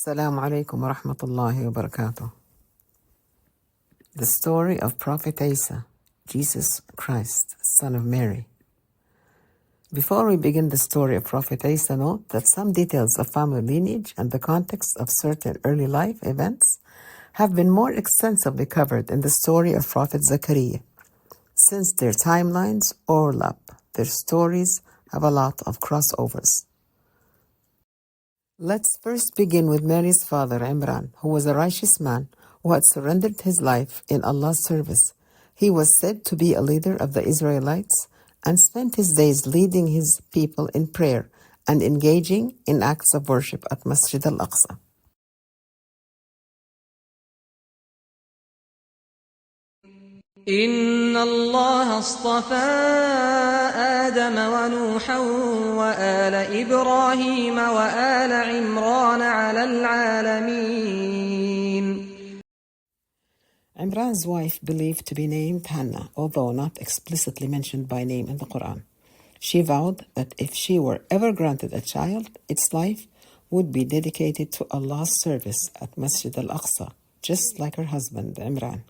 Assalamu alaikum wa rahmatullahi wa barakatuh. The story of Prophet Isa, Jesus Christ, son of Mary. Before we begin the story of Prophet Isa, note that some details of family lineage and the context of certain early life events have been more extensively covered in the story of Prophet Zakaria. Since their timelines overlap, their stories have a lot of crossovers. Let's first begin with Mary's father, Imran, who was a righteous man who had surrendered his life in Allah's service. He was said to be a leader of the Israelites and spent his days leading his people in prayer and engaging in acts of worship at Masjid al-Aqsa. إن الله اصطفى آدم ونوحا وآل إبراهيم وآل عمران على العالمين. Imran's wife believed to be named Hannah, although not explicitly mentioned by name in the Quran. She vowed that if she were ever granted a child, its life would be dedicated to Allah's service at Masjid al-Aqsa, just like her husband, Imran.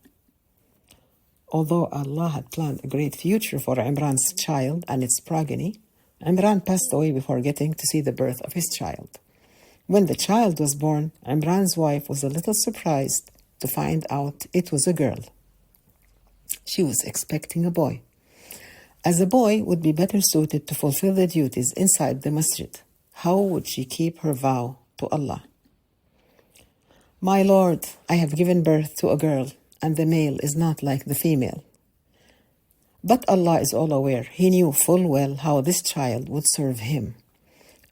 Although Allah had planned a great future for Imran's child and its progeny, Imran passed away before getting to see the birth of his child. When the child was born, Imran's wife was a little surprised to find out it was a girl. She was expecting a boy, as a boy would be better suited to fulfill the duties inside the masjid. How would she keep her vow to Allah? "My Lord, I have given birth to a girl, and the male is not like the female." But Allah is all aware. He knew full well how this child would serve him,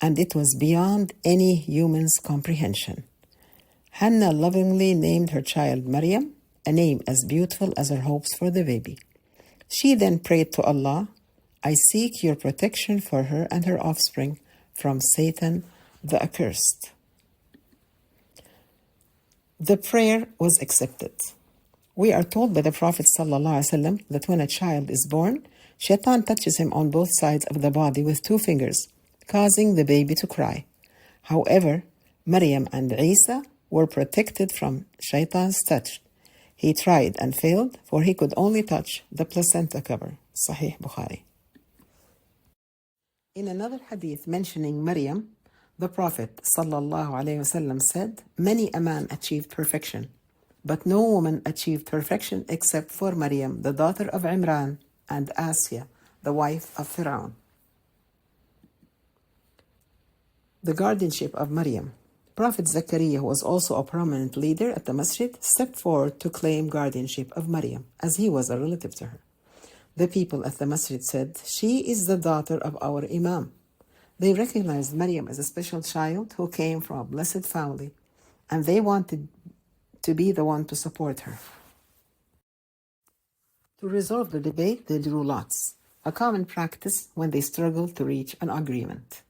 and it was beyond any human's comprehension. Hannah lovingly named her child Maryam, a name as beautiful as her hopes for the baby. She then prayed to Allah, "I seek your protection for her and her offspring from Satan the accursed." The prayer was accepted. We are told by the Prophet ﷺ that when a child is born, Shaitan touches him on both sides of the body with 2 fingers, causing the baby to cry. However, Maryam and Isa were protected from Shaitan's touch. He tried and failed, for he could only touch the placenta cover. Sahih Bukhari. In another hadith mentioning Maryam, the Prophet ﷺ said, "Many a man achieved perfection, but no woman achieved perfection except for Maryam, the daughter of Imran, and Asya, the wife of Pharaoh." The guardianship of Maryam. Prophet Zakaria, who was also a prominent leader at the masjid, stepped forward to claim guardianship of Maryam, as he was a relative to her. The people at the masjid said, "She is the daughter of our Imam." They recognized Maryam as a special child who came from a blessed family, and they wanted to be the one to support her. To resolve the debate, they drew lots, a common practice when they struggled to reach an agreement.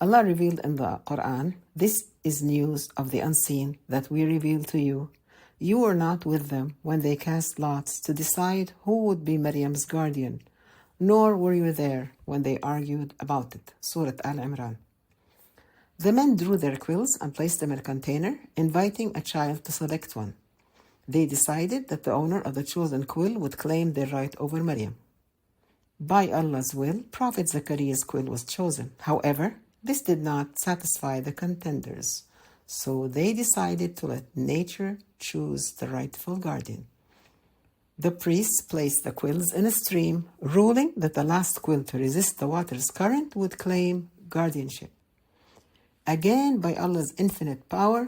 Allah revealed in the Quran, "This is news of the unseen that we reveal to you. You were not with them when they cast lots to decide who would be Maryam's guardian, nor were you there when they argued about it." Surah Al-Imran. The men drew their quills and placed them in a container, inviting a child to select one. They decided that the owner of the chosen quill would claim their right over Maryam. By Allah's will, Prophet Zakaria's quill was chosen. However, this did not satisfy the contenders, so they decided to let nature choose the rightful guardian. The priests placed the quills in a stream, ruling that the last quill to resist the water's current would claim guardianship. Again, by Allah's infinite power,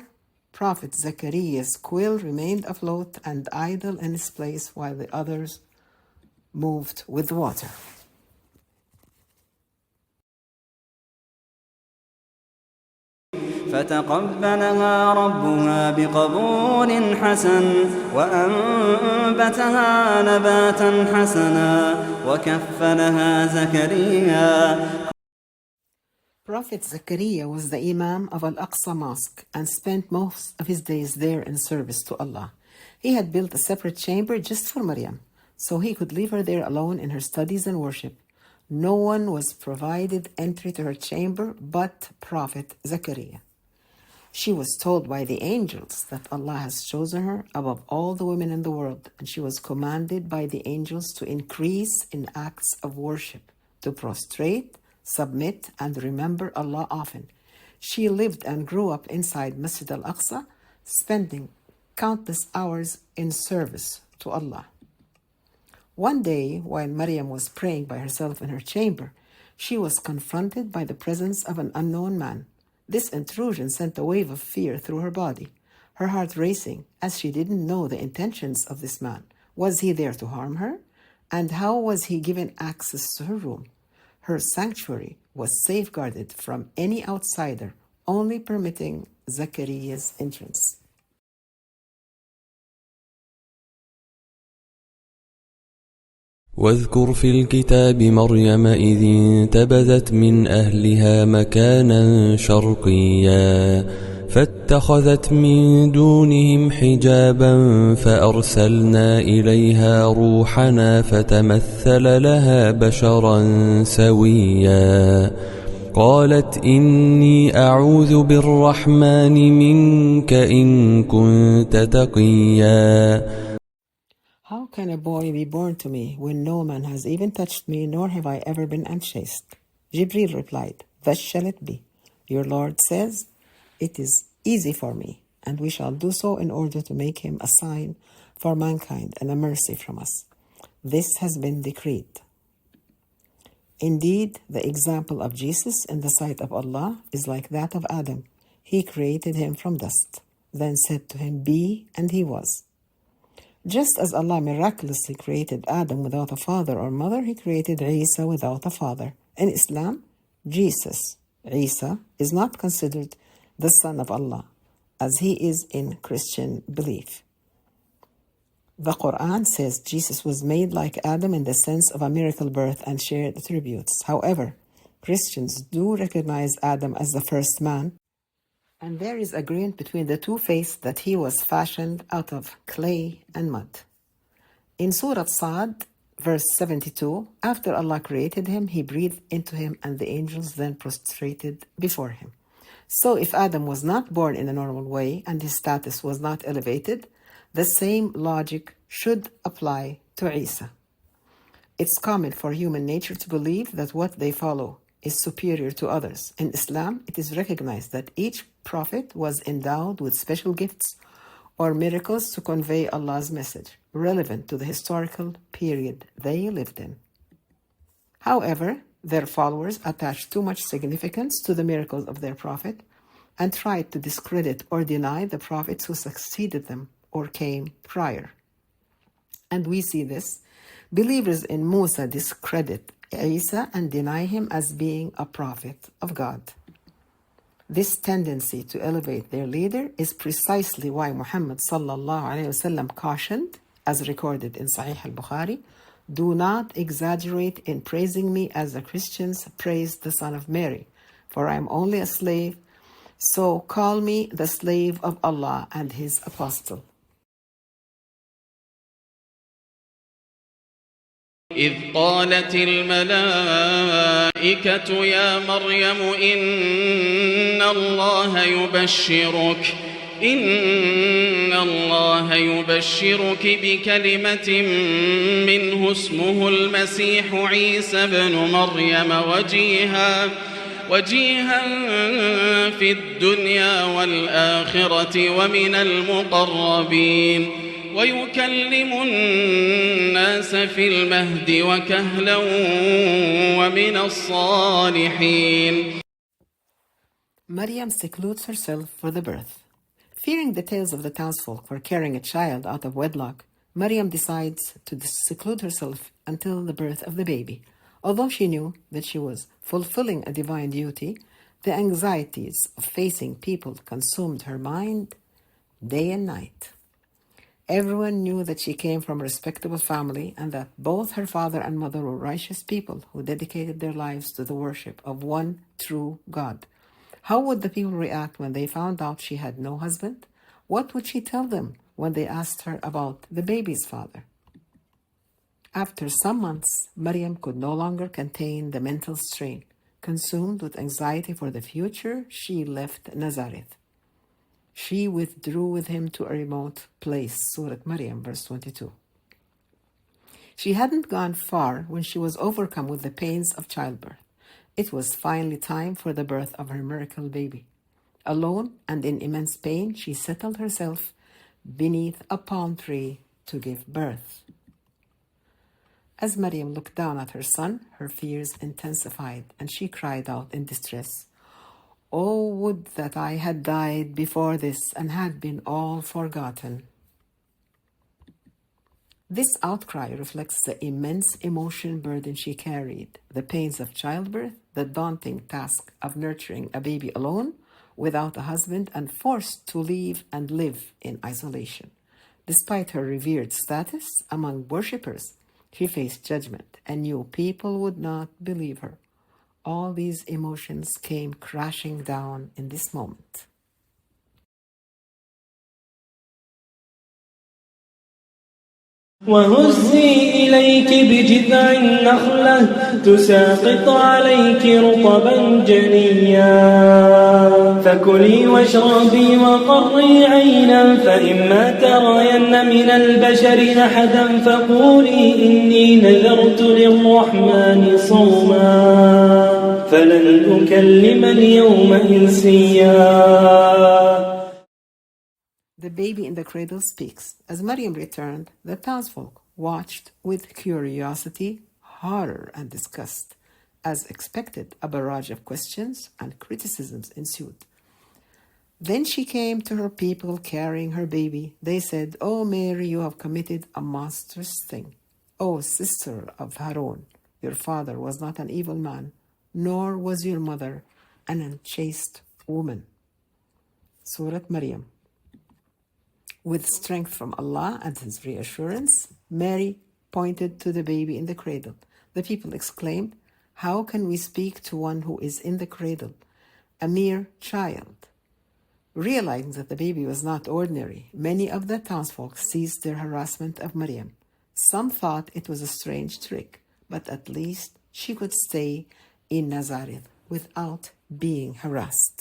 Prophet Zakaria's quill remained afloat and idle in its place while the others moved with the water. فتقبلها ربها بقبول حسن وأنبتها نباتا حسنا وكفلها زكريا. Prophet Zakaria was the Imam of Al-Aqsa Mosque and spent most of his days there in service to Allah. He had built a separate chamber just for Maryam, so he could leave her there alone in her studies and worship. No one was provided entry to her chamber but Prophet Zakaria. She was told by the angels that Allah has chosen her above all the women in the world, and she was commanded by the angels to increase in acts of worship, to prostrate, submit, and remember Allah often. She lived and grew up inside Masjid al-Aqsa, spending countless hours in service to Allah. One day, while Maryam was praying by herself in her chamber, she was confronted by the presence of an unknown man. This intrusion sent a wave of fear through her body, her heart racing, as she didn't know the intentions of this man. Was he there to harm her? And how was he given access to her room? Her sanctuary was safeguarded from any outsider, only permitting Zachariah's entrance. واذكر في الكتاب مريم إذ انتبذت من أهلها مكانا شرقيا فاتخذت من دونهم حجابا فأرسلنا إليها روحنا فتمثل لها بشرا سويا قالت إني أعوذ بالرحمن منك إن كنت تقيا. How can a boy be born to me when no man has even touched me, nor have I ever been unchaste? Jibril replied, Thus shall it be. Your Lord says, It is easy for me, and we shall do so in order to make him a sign for mankind and a mercy from us. This has been decreed. Indeed, the example of Jesus in the sight of Allah is like that of Adam. He created him from dust, then said to him, Be, and he was. Just as Allah miraculously created Adam without a father or mother, He created Isa without a father. In Islam, Jesus, Isa, is not considered the son of Allah, as he is in Christian belief. The Quran says Jesus was made like Adam in the sense of a miracle birth and shared attributes. However, Christians do recognize Adam as the first man, and there is agreement between the two faiths that he was fashioned out of clay and mud. In Surah Sa'd, verse 72, after Allah created him, He breathed into him, and the angels then prostrated before him. So if Adam was not born in a normal way and his status was not elevated, the same logic should apply to Isa. It's common for human nature to believe that what they follow is superior to others. In Islam, it is recognized that each prophet was endowed with special gifts or miracles to convey Allah's message, relevant to the historical period they lived in. However, their followers attached too much significance to the miracles of their prophet and tried to discredit or deny the prophets who succeeded them or came prior. And we see this. Believers in Musa discredit Isa and deny him as being a prophet of God. This tendency to elevate their leader is precisely why Muhammad sallallahu alaihi wasallam cautioned, as recorded in Sahih al-Bukhari, do not exaggerate in praising me as the Christians praised the Son of Mary, for I am only a slave, so call me the slave of Allah and His apostle. إذ قالت الملائكة يا مريم إن الله يبشرك بكلمة منه اسمه المسيح عيسى بن مريم وجيها في الدنيا والآخرة ومن المقربين ويكلم الناس في المهد وكهلا ومن الصالحين. Maryam secludes herself for the birth. Fearing the tales of the townsfolk for carrying a child out of wedlock, Maryam decides to seclude herself until the birth of the baby. Although she knew that she was fulfilling a divine duty, the anxieties of facing people consumed her mind day and night. Everyone knew that she came from a respectable family and that both her father and mother were righteous people who dedicated their lives to the worship of one true God. How would the people react when they found out she had no husband? What would she tell them when they asked her about the baby's father? After some months, Maryam could no longer contain the mental strain. Consumed with anxiety for the future, she left Nazareth. she withdrew with him to a remote place. Surah Maryam, verse 22. She hadn't gone far when she was overcome with the pains of childbirth. It was finally time for the birth of her miracle baby. Alone and in immense pain, she settled herself beneath a palm tree to give birth. As Maryam looked down at her son, her fears intensified, and she cried out in distress, "Oh, would that I had died before this and had been all forgotten." This outcry reflects the immense emotion burden she carried, the pains of childbirth, the daunting task of nurturing a baby alone, without a husband, and forced to leave and live in isolation. Despite her revered status among worshippers, she faced judgment and knew people would not believe her. All these emotions came crashing down in this moment. وهزي إليك بجذع النخلة تساقط عليك رطبا جنيا فكلي واشربي وقري عينا فإما ترين من البشر أحدا فقولي إني نذرت للرحمن صوما فلن أكلم اليوم إنسيا. The baby in the cradle speaks. As Maryam returned, the townsfolk watched with curiosity, horror, and disgust. As expected, a barrage of questions and criticisms ensued. Then she came to her people carrying her baby. They said, "Oh, Mary, you have committed a monstrous thing. Oh, sister of Harun, your father was not an evil man, nor was your mother an unchaste woman." Surah Maryam. With strength from Allah and His reassurance, Mary pointed to the baby in the cradle. The people exclaimed, "How can we speak to one who is in the cradle, a mere child?" Realizing that the baby was not ordinary, many of the townsfolk ceased their harassment of Maryam. Some thought it was a strange trick, but at least she could stay in Nazareth without being harassed.